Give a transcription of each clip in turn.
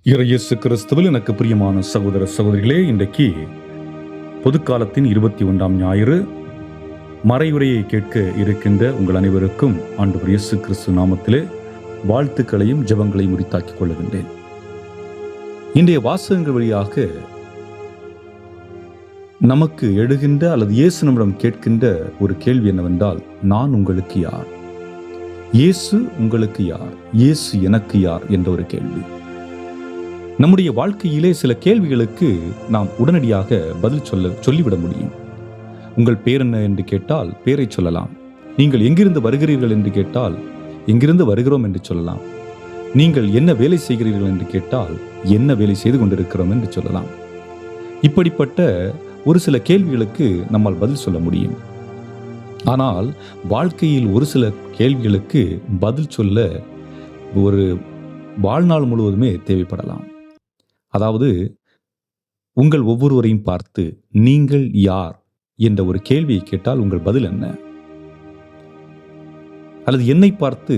இயேசு கிறிஸ்துவில் எனக்கு பிரியமான சகோதர சகோதரிகளே, இன்றைக்கு பொதுக்காலத்தின் 21ஆம் ஞாயிறு மறையுரையை கேட்க இருக்கின்ற உங்கள் அனைவருக்கும் ஆண்டவர் இயேசு கிறிஸ்து நாமத்திலே வாழ்த்துக்களையும் ஜெபங்களையும் உரித்தாக்கிக் கொள்ளுகின்றேன். இன்றைய வாசகங்கள் வழியாக நமக்கு எழுகின்ற அல்லது இயேசு நம்மிடம் கேட்கின்ற ஒரு கேள்வி என்னவென்றால், நான் உங்களுக்கு யார்? இயேசு உங்களுக்கு யார்? இயேசு எனக்கு யார் என்ற ஒரு கேள்வி. நம்முடைய வாழ்க்கையிலே சில கேள்விகளுக்கு நாம் உடனடியாக பதில் சொல்லிவிட முடியும். உங்கள் பேர் என்ன என்று கேட்டால் பேரை சொல்லலாம். நீங்கள் எங்கிருந்து வருகிறீர்கள் என்று கேட்டால் எங்கிருந்து வருகிறோம் என்று சொல்லலாம். நீங்கள் என்ன வேலை செய்கிறீர்கள் என்று கேட்டால் என்ன வேலை செய்து கொண்டிருக்கிறோம் என்று சொல்லலாம். இப்படிப்பட்ட ஒரு சில கேள்விகளுக்கு நம்மால் பதில் சொல்ல முடியும். ஆனால் வாழ்க்கையில் ஒரு சில கேள்விகளுக்கு பதில் சொல்ல ஒரு வாழ்நாள் முழுவதுமே தேவைப்படலாம். அதாவது, உங்கள் ஒவ்வொருவரையும் பார்த்து நீங்கள் யார் என்ற ஒரு கேள்வியை கேட்டால் உங்கள் பதில் என்ன? அல்லது என்னை பார்த்து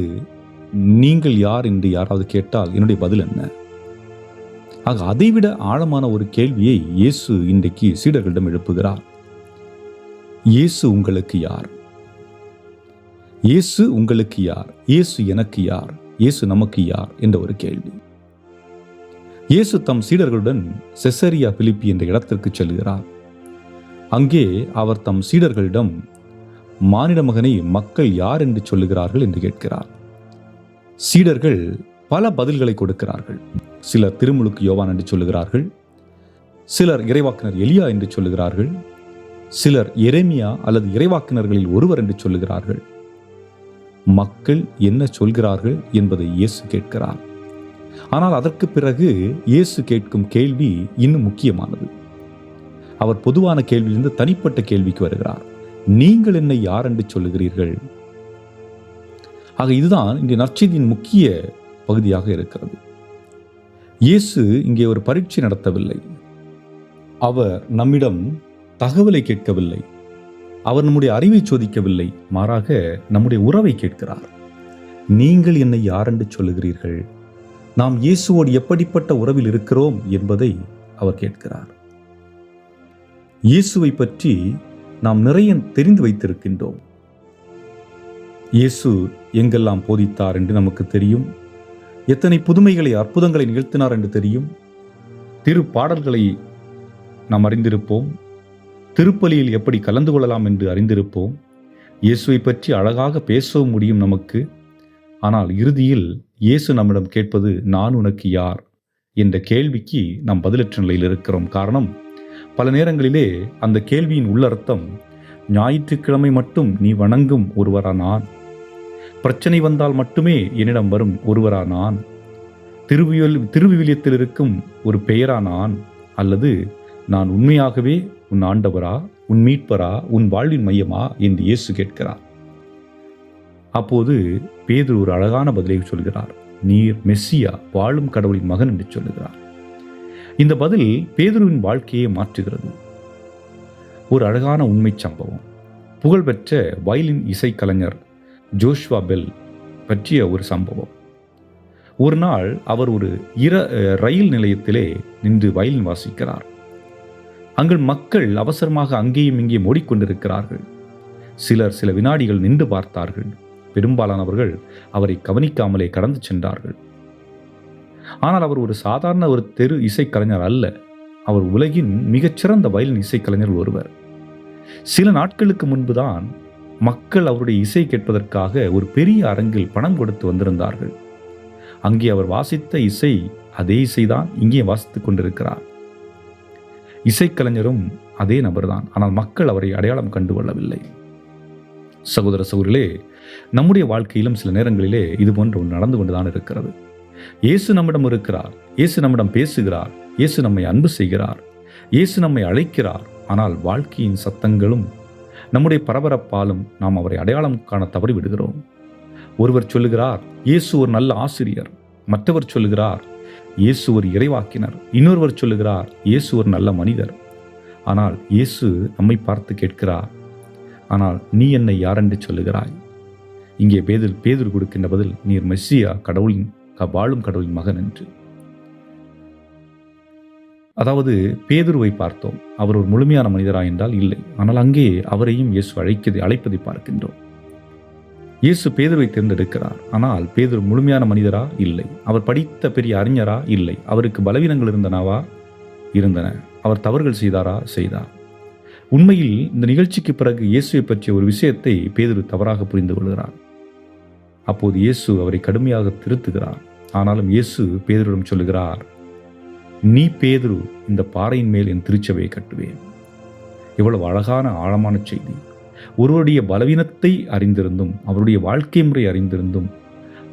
நீங்கள் யார் என்று யாராவது கேட்டால் என்னுடைய பதில் என்ன? ஆக அதைவிட ஆழமான ஒரு கேள்வியை இயேசு இன்றைக்கு சீடர்களிடம் எழுப்புகிறார். இயேசு உங்களுக்கு யார்? இயேசு உங்களுக்கு யார்? இயேசு எனக்கு யார்? இயேசு நமக்கு யார் என்ற ஒரு கேள்வி. இயேசு தம் சீடர்களுடன் செசரியா பிலிப்பி என்ற இடத்திற்கு செல்கிறார். அங்கே அவர் தம் சீடர்களிடம் மானிட மகனை மக்கள் யார் என்று சொல்லுகிறார்கள் என்று கேட்கிறார். சீடர்கள் பல பதில்களை கொடுக்கிறார்கள். சிலர் திருமுழுக்கு யோவான் என்று சொல்லுகிறார்கள், சிலர் இறைவாக்கினர் எலியா என்று சொல்லுகிறார்கள், சிலர் எரேமியா அல்லது இறைவாக்கினர்களில் ஒருவர் என்று சொல்லுகிறார்கள். மக்கள் என்ன சொல்கிறார்கள் என்பதை இயேசு கேட்கிறார். ஆனால் அதற்கு பிறகு இயேசு கேட்கும் கேள்வி இன்னும் முக்கியமானது. அவர் பொதுவான கேள்வியிலிருந்து தனிப்பட்ட கேள்விக்கு வருகிறார். நீங்கள் என்னை யார் என்று சொல்லுகிறீர்கள்? ஆக இதுதான் இன்றைய நற்செய்தியின் முக்கிய பகுதியாக இருக்கிறது. இயேசு இங்கே ஒரு பரீட்சை நடத்தவில்லை. அவர் நம்மிடம் தகவலை கேட்கவில்லை. அவர் நம்முடைய அறிவை சோதிக்கவில்லை. மாறாக நம்முடைய உறவை கேட்கிறார். நீங்கள் என்னை யார் என்று சொல்லுகிறீர்கள்? நாம் இயேசுவோடு எப்படிப்பட்ட உறவில் இருக்கிறோம் என்பதை அவர் கேட்கிறார். இயேசுவை பற்றி நாம் நிறைய தெரிந்து வைத்திருக்கின்றோம். இயேசு எங்கெல்லாம் போதித்தார் என்று நமக்கு தெரியும். எத்தனை புதுமைகளை அற்புதங்களை நிகழ்த்தினார் என்று தெரியும். திரு பாடல்களை நாம் அறிந்திருப்போம். திருப்பலியில் எப்படி கலந்து கொள்ளலாம் என்று அறிந்திருப்போம். இயேசுவை பற்றி அழகாக பேசவும் முடியும் நமக்கு. ஆனால் இறுதியில் இயேசு நம்மிடம் கேட்பது, நான் உனக்கு யார் என்ற கேள்விக்கு நாம் பதிலற்ற நிலையில் இருக்கிறோம். காரணம், பல நேரங்களிலே அந்த கேள்வியின் உள்ளர்த்தம், ஞாயிற்றுக்கிழமை மட்டும் நீ வணங்கும் ஒருவரா நான்? பிரச்சனை வந்தால் மட்டுமே என்னிடம் வரும் ஒருவரா நான்? திருவிவிலியத்தில் இருக்கும் ஒரு பெயரா நான்? அல்லது நான் உண்மையாகவே உன் ஆண்டவரா, உன் மீட்பரா, உன் வாழ்வின் மையமா என்று இயேசு கேட்கிறார். அப்போது பேதுரு ஒரு அழகான பதிலை சொல்கிறார். நீர் மெஸ்ஸியா, வாழும் கடவுளின் மகன் என்று சொல்லுகிறார். இந்த பதில் பேதுருவின் வாழ்க்கையை மாற்றுகிறது. ஒரு அழகான உண்மை சம்பவம். புகழ்பெற்ற வயலின் இசைக்கலைஞர் ஜோஷ்வா பெல் பற்றிய ஒரு சம்பவம். ஒரு நாள் அவர் ஒரு ரயில் நிலையத்திலே நின்று வயலின் வாசிக்கிறார். அங்கு மக்கள் அவசரமாக அங்கேயும் இங்கேயும் ஓடிக்கொண்டிருக்கிறார்கள். சிலர் சில வினாடிகள் நின்று பார்த்தார்கள். பெரும்பாலானவர்கள் அவரை கவனிக்காமலே கடந்து சென்றார்கள். ஆனால் அவர் ஒரு சாதாரண ஒரு தெரு இசைக்கலைஞர் அல்ல. அவர் உலகின் மிகச்சிறந்த வயலின் இசைக்கலைஞர் ஒருவர். சில நாட்களுக்கு முன்புதான் மக்கள் அவருடைய இசை கேட்பதற்காக ஒரு பெரிய அரங்கில் பணம் கொடுத்து வந்திருந்தார்கள். அங்கே அவர் வாசித்த இசை அதே இசைதான் இங்கே வாசித்துக் கொண்டிருக்கிறார். இசைக்கலைஞரும் அதே நபர்தான். ஆனால் மக்கள் அவரை அடையாளம் கண்டு கொள்ளவில்லை. சகோதர சகோதரிகளே, நம்முடைய வாழ்க்கையிலும் சில நேரங்களிலே இது போன்ற ஒன்று நடந்து கொண்டுதான் இருக்கிறது. இயேசு நம்மிடம் இருக்கிறார். இயேசு நம்மிடம் பேசுகிறார். இயேசு நம்மை அன்பு செய்கிறார். இயேசு நம்மை அழைக்கிறார். ஆனால் வாழ்க்கையின் சத்தங்களும் நம்முடைய பரபரப்பாலும் நாம் அவரை அடையாளம் காண தவறி விடுகிறோம். ஒருவர் சொல்லுகிறார், இயேசு ஒரு நல்ல ஆசிரியர். மற்றவர் சொல்லுகிறார், இயேசு ஒரு இறைவாக்கினர். இன்னொருவர் சொல்லுகிறார், இயேசு ஒரு நல்ல மனிதர். ஆனால் இயேசு நம்மை பார்த்து கேட்கிறார், ஆனால் நீ என்னை யாரென்று சொல்லுகிறாய்? இங்கே பேதுரு கொடுக்கின்ற பதில், நீர் மெஸ்ஸியா, கடவுளின் வாழும் கடவுளின் மகன் என்று. அதாவது பேதுருவை பார்த்தோம். அவர் ஒரு முழுமையான மனிதரா என்றால் இல்லை. ஆனால் அங்கே அவரையும் இயேசு அழைப்பதை பார்க்கின்றோம். இயேசு பேதுருவை தேர்ந்தெடுக்கிறார். ஆனால் பேதுரு முழுமையான மனிதரா? இல்லை. அவர் படித்த பெரிய அறிஞரா? இல்லை. அவருக்கு பலவீனங்கள் இருந்தனவா? இருந்தன. அவர் தவறுகள் செய்தாரா? செய்தார். உண்மையில் இந்த நிகழ்ச்சிக்கு பிறகு இயேசுவை பற்றிய ஒரு விஷயத்தை பேதுரு தவறாக புரிந்து கொள்கிறார். அப்போது இயேசு அவரை கடுமையாக திருத்துகிறார். ஆனாலும் இயேசு பேதுருவிடம் சொல்லுகிறார், நீ பேதுரு, இந்த பாறையின் மேல் என் திருச்சபையை கட்டுவேன். எவ்வளவு அழகான ஆழமான செய்தி. ஒருவருடைய பலவீனத்தை அறிந்திருந்தும் அவருடைய வாழ்க்கை முறை அறிந்திருந்தும்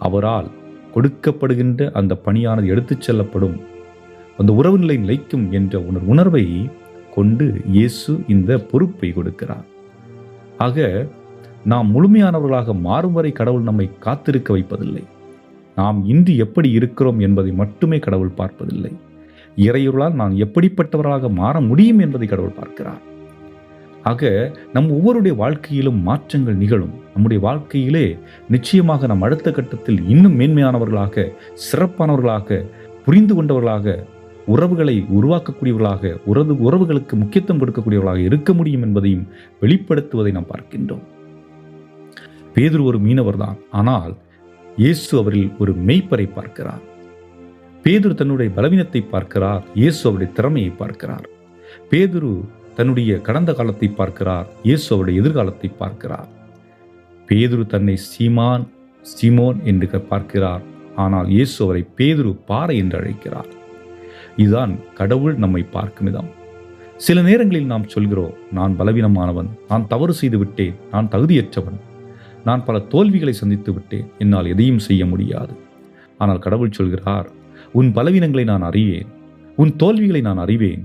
அவரால் கொடுக்கப்படுகின்ற அந்த பணியானது எடுத்துச் செல்லப்படும், அந்த உறவு நிலை நிலைக்கும் என்ற உணர்வை கொண்டு இயேசு இந்த பொறுப்பை கொடுக்கிறார். ஆக நாம் முழுமையானவர்களாக மாறும் வரை கடவுள் நம்மை காத்திருக்க வைப்பதில்லை. நாம் இன்று எப்படி இருக்கிறோம் என்பதை மட்டுமே கடவுள் பார்ப்பதில்லை. இறையொருளால் நான் எப்படிப்பட்டவர்களாக மாற முடியும் என்பதை கடவுள் பார்க்கிறார். ஆக நம் ஒவ்வொருடைய வாழ்க்கையிலும் மாற்றங்கள் நிகழும். நம்முடைய வாழ்க்கையிலே நிச்சயமாக நாம் அடுத்த கட்டத்தில் இன்னும் மேன்மையானவர்களாக, சிறப்பானவர்களாக, புரிந்து கொண்டவர்களாக, உறவுகளை உருவாக்கக்கூடியவர்களாக, உறவுகளுக்கு முக்கியத்துவம் கொடுக்கக்கூடியவர்களாக இருக்க முடியும் என்பதையும் வெளிப்படுத்துவதை நாம் பார்க்கின்றோம். பேதுரு ஒரு மீனவர் தான். ஆனால் இயேசு அவரில் ஒரு மெய்ப்பரை பார்க்கிறார். பேதுரு தன்னுடைய பலவீனத்தை பார்க்கிறார். இயேசு அவருடைய திறமையை பார்க்கிறார். பேதுரு தன்னுடைய கடந்த காலத்தை பார்க்கிறார். இயேசு அவருடைய எதிர்காலத்தை பார்க்கிறார். பேதுரு தன்னை சீமோன் என்று பார்க்கிறார். ஆனால் இயேசு அவரை பேதுரு பாறை என்று அழைக்கிறார். இதுதான் கடவுள் நம்மை பார்க்கும் விதம். சில நேரங்களில் நாம் சொல்கிறோம், நான் பலவீனமானவன், நான் தவறு செய்து விட்டேன், நான் தகுதியற்றவன், நான் பல தோல்விகளை சந்தித்து விட்டேன், என்னால் எதையும் செய்ய முடியாது. ஆனால் கடவுள் சொல்கிறார், உன் பலவீனங்களை நான் அறிவேன், உன் தோல்விகளை நான் அறிவேன்,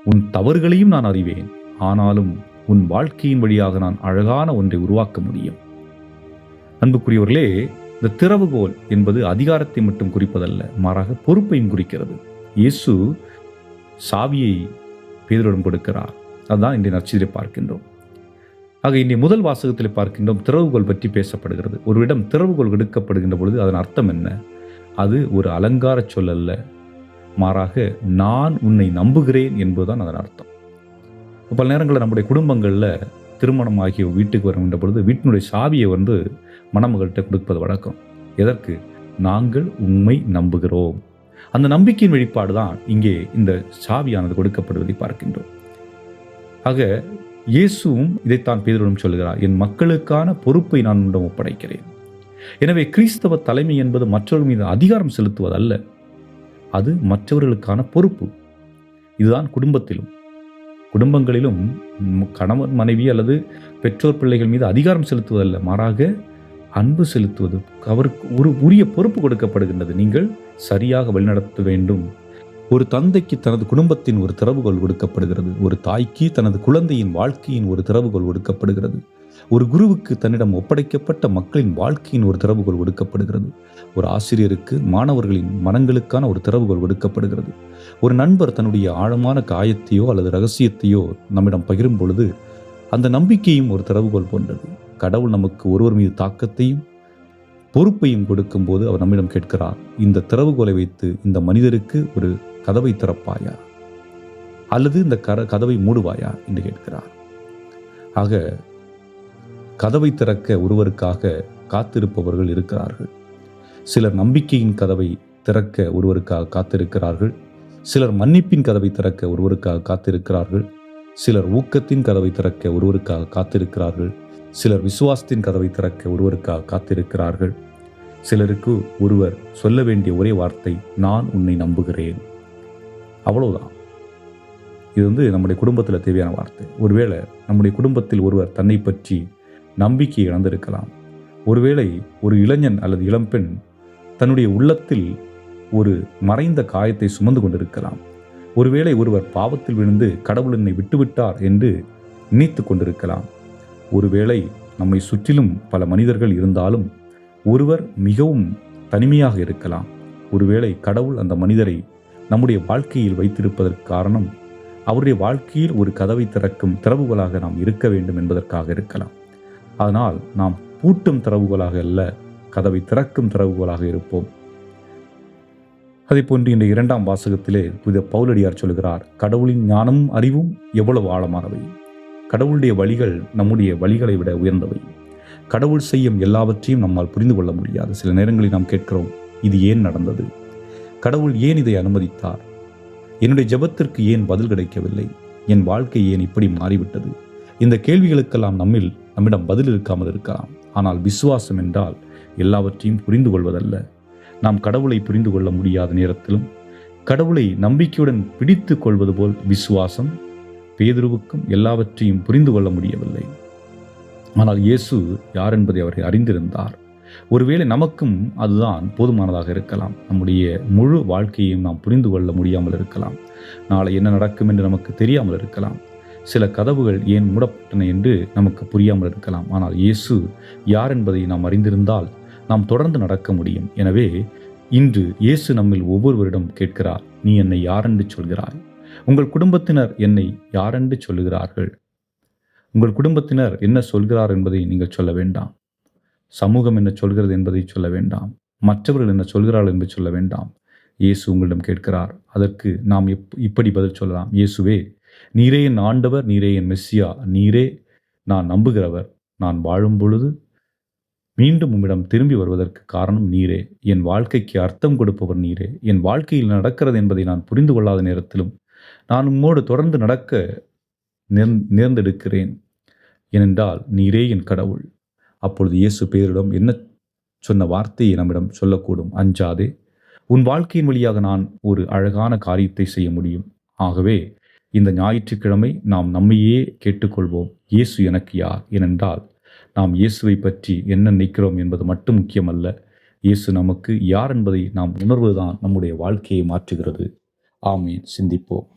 உன் தவறுகளையும் நான் அறிவேன். ஆனாலும் உன் வாழ்க்கையின் வழியாக நான் அழகான ஒன்றை உருவாக்க முடியும். அன்புக்குரியவர்களே, இந்த திறவுகோல் என்பது அதிகாரத்தை மட்டும் குறிப்பதல்ல, மாறாக பொறுப்பையும் குறிக்கிறது. இயேசு சாவியை பேதுருவிடம் கொடுக்கிறார். அதுதான் இன்றைய நற்செய்தியை பார்க்கின்றோம். ஆக இன்றைய முதல் வாசகத்தில் பார்க்கின்றோம், திறவுகோல் பற்றி பேசப்படுகிறது. ஒருவிடம் திறவுகோல் எடுக்கப்படுகின்ற பொழுது அதன் அர்த்தம் என்ன? அது ஒரு அலங்கார சொல் அல்ல, மாறாக நான் உன்னை நம்புகிறேன் என்பதுதான் அதன் அர்த்தம். பல நேரங்களில் நம்முடைய குடும்பங்களில் திருமணம் ஆகிய வீட்டுக்கு வருகின்ற பொழுது வீட்டினுடைய சாவியை மணமகள்கிட்ட கொடுப்பது வழக்கம். எதற்கு? நாங்கள் உண்மை நம்புகிறோம். அந்த நம்பிக்கையின் வெளிப்பாடு தான் இங்கே இந்த சாவியானது கொடுக்கப்படுவதை பார்க்கின்றோம். ஆக இயேசுவும் இதைத்தான் பேதுருவிடம் சொல்கிறார், என் மக்களுக்கான பொறுப்பை நான் உன்னிடம் ஒப்படைக்கிறேன். எனவே கிறிஸ்தவ தலைமை என்பது மற்றவர்கள் மீது அதிகாரம் செலுத்துவதல்ல, அது மற்றவர்களுக்கான பொறுப்பு. இதுதான் குடும்பங்களிலும் கணவன் மனைவி அல்லது பெற்றோர் பிள்ளைகள் மீது அதிகாரம் செலுத்துவதல்ல, மாறாக அன்பு செலுத்துவது. அவருக்கு ஒரு உரிய பொறுப்பு கொடுக்கப்படுகின்றது. நீங்கள் சரியாக வழிநடத்த வேண்டும். ஒரு தந்தைக்கு தனது குடும்பத்தின் ஒரு திறவுகோல் கொடுக்கப்படுகிறது. ஒரு தாய்க்கு தனது குழந்தையின் வாழ்க்கையின் ஒரு திறவுகோல் கொடுக்கப்படுகிறது. ஒரு குருவுக்கு தன்னிடம் ஒப்படைக்கப்பட்ட மக்களின் வாழ்க்கையின் ஒரு திறவுகோல் கொடுக்கப்படுகிறது. ஒரு ஆசிரியருக்கு மாணவர்களின் மனங்களுக்கான ஒரு திறவுகோல் கொடுக்கப்படுகிறது. ஒரு நண்பர் தன்னுடைய ஆழமான காயத்தையோ அல்லது ரகசியத்தையோ நம்மிடம் பகிரும் பொழுது அந்த நம்பிக்கையும் ஒரு திறவுகோல் போன்றது. கடவுள் நமக்கு ஒருவர் மீது தாக்கத்தையும் பொறுப்பையும் கொடுக்கும் போது அவர் நம்மிடம் கேட்கிறார், இந்த திறவுகோலை வைத்து இந்த மனிதருக்கு ஒரு கதவை திறப்பாயா அல்லது இந்த கதவை மூடுவாயா என்று கேட்கிறார். ஆக கதவை திறக்க ஒருவருக்காக காத்திருப்பவர்கள் இருக்கிறார்கள். சிலர் நம்பிக்கையின் கதவை திறக்க ஒருவருக்காக காத்திருக்கிறார்கள். சிலர் மன்னிப்பின் கதவை திறக்க ஒருவருக்காக காத்திருக்கிறார்கள். சிலர் ஊக்கத்தின் கதவை திறக்க ஒருவருக்காக காத்திருக்கிறார்கள். சிலர் விசுவாசத்தின் கதவை திறக்க ஒருவருக்காக காத்திருக்கிறார்கள். சிலருக்கு ஒருவர் சொல்ல வேண்டிய ஒரே வார்த்தை, நான் உன்னை நம்புகிறேன். அவ்வளவுதான். இது நம்முடைய குடும்பத்தில் தேவையான வார்த்தை. ஒருவேளை நம்முடைய குடும்பத்தில் ஒருவர் தன்னை பற்றி நம்பிக்கை இழந்திருக்கலாம். ஒருவேளை ஒரு இளைஞன் அல்லது இளம்பெண் தன்னுடைய உள்ளத்தில் ஒரு மறைந்த காயத்தை சுமந்து கொண்டிருக்கலாம். ஒருவேளை ஒருவர் பாவத்தில் விழுந்து கடவுள் என்னை விட்டுவிட்டார் என்று நினைத்து கொண்டிருக்கலாம். ஒருவேளை நம்மை சுற்றிலும் பல மனிதர்கள் இருந்தாலும் ஒருவர் மிகவும் தனிமையாக இருக்கலாம். ஒருவேளை கடவுள் அந்த மனிதரை நம்முடைய வாழ்க்கையில் வைத்திருப்பதற்கு காரணம் அவருடைய வாழ்க்கையில் ஒரு கதவை திறக்கும் திறவுகோலாக நாம் இருக்க வேண்டும் என்பதற்காக இருக்கலாம். அதனால் நாம் பூட்டும் திறவுகோலாக அல்ல, கதவை திறக்கும் திறவுகோலாக இருப்போம். அதே போன்று இந்த 2ஆம் வாசகத்திலே புனித பவுலடியார் சொல்கிறார், கடவுளின் ஞானமும் அறிவும் எவ்வளவு ஆழமானவை. கடவுளுடைய வழிகள் நம்முடைய வழிகளை விட உயர்ந்தவை. கடவுள் செய்யும் எல்லாவற்றையும் நம்மால் புரிந்து கொள்ள முடியாது. சில நேரங்களில் நாம் கேட்கிறோம், இது ஏன் நடந்தது? கடவுள் ஏன் இதை அனுமதித்தார்? என்னுடைய ஜெபத்திற்கு ஏன் பதில் கிடைக்கவில்லை? என் வாழ்க்கை ஏன் இப்படி மாறிவிட்டது? இந்த கேள்விகளுக்கெல்லாம் நம்மிடம் பதில் இருக்காமல் இருக்கலாம். ஆனால் விசுவாசம் என்றால் எல்லாவற்றையும் புரிந்து கொள்வதல்ல. நாம் கடவுளை புரிந்து கொள்ள முடியாத நேரத்திலும் கடவுளை நம்பிக்கையுடன் பிடித்து கொள்வது போல் விசுவாசம் பேதுருவுக்கும் எல்லாவற்றையும் புரிந்து கொள்ள முடியவில்லை. ஆனால் இயேசு யார் என்பதை அவர் அறிந்திருந்தார். ஒருவேளை நமக்கும் அதுதான் போதுமானதாக இருக்கலாம். நம்முடைய முழு வாழ்க்கையையும் நாம் புரிந்து கொள்ள முடியாமல் இருக்கலாம். நாளை என்ன நடக்கும் என்று நமக்கு தெரியாமல் இருக்கலாம். சில கதவுகள் ஏன் மூடப்பட்டன என்று நமக்கு புரியாமல் இருக்கலாம். ஆனால் இயேசு யார் என்பதை நாம் அறிந்திருந்தால் நாம் தொடர்ந்து நடக்க முடியும். எனவே இன்று இயேசு நம்மில் ஒவ்வொருவரிடம் கேட்கிறார், நீ என்னை யாரென்று சொல்கிறாய்? உங்கள் குடும்பத்தினர் என்னை யாரென்று சொல்லுகிறார்கள்? உங்கள் குடும்பத்தினர் என்ன சொல்கிறார் என்பதை நீங்கள் சொல்ல வேண்டாம். சமூகம் என்ன சொல்கிறது என்பதை சொல்ல வேண்டாம். மற்றவர்கள் என்ன சொல்கிறார்கள் என்று சொல்ல வேண்டாம். இயேசு உங்களிடம் கேட்கிறார். அதற்கு நாம் இப்படி பதில் சொல்லலாம், இயேசுவே, நீரே என் ஆண்டவர், நீரே என் மெஸ்ஸியா, நீரே நான் நம்புகிறவர். நான் வாழும் பொழுது மீண்டும் உம்மிடம் திரும்பி வருவதற்கு காரணம் நீரே. என் வாழ்க்கைக்கு அர்த்தம் கொடுப்பவர் நீரே. என் வாழ்க்கையில் நடக்கிறது என்பதை நான் புரிந்து கொள்ளாத நேரத்திலும் நான் உம்மோடு தொடர்ந்து நடக்க நேர்ந்தெடுக்கிறேன். ஏனென்றால் நீரே என் கடவுள். அப்பொழுது இயேசு பேரிடம் என்ன சொன்ன வார்த்தையை நம்மிடம் சொல்லக்கூடும், அஞ்சாதே, உன் வாழ்க்கையின் வழியாக நான் ஒரு அழகான காரியத்தை செய்ய முடியும். ஆகவே இந்த ஞாயிற்றுக்கிழமை நாம் நம்மையே கேட்டுக்கொள்வோம், இயேசு எனக்கு யார்? ஏனென்றால் நாம் இயேசுவை பற்றி என்ன நினைக்கிறோம் என்பது மட்டும் முக்கியமல்ல, இயேசு நமக்கு யார் என்பதை நாம் உணர்வதுதான் நம்முடைய வாழ்க்கையை மாற்றுகிறது. ஆமீன். சிந்திப்போம்.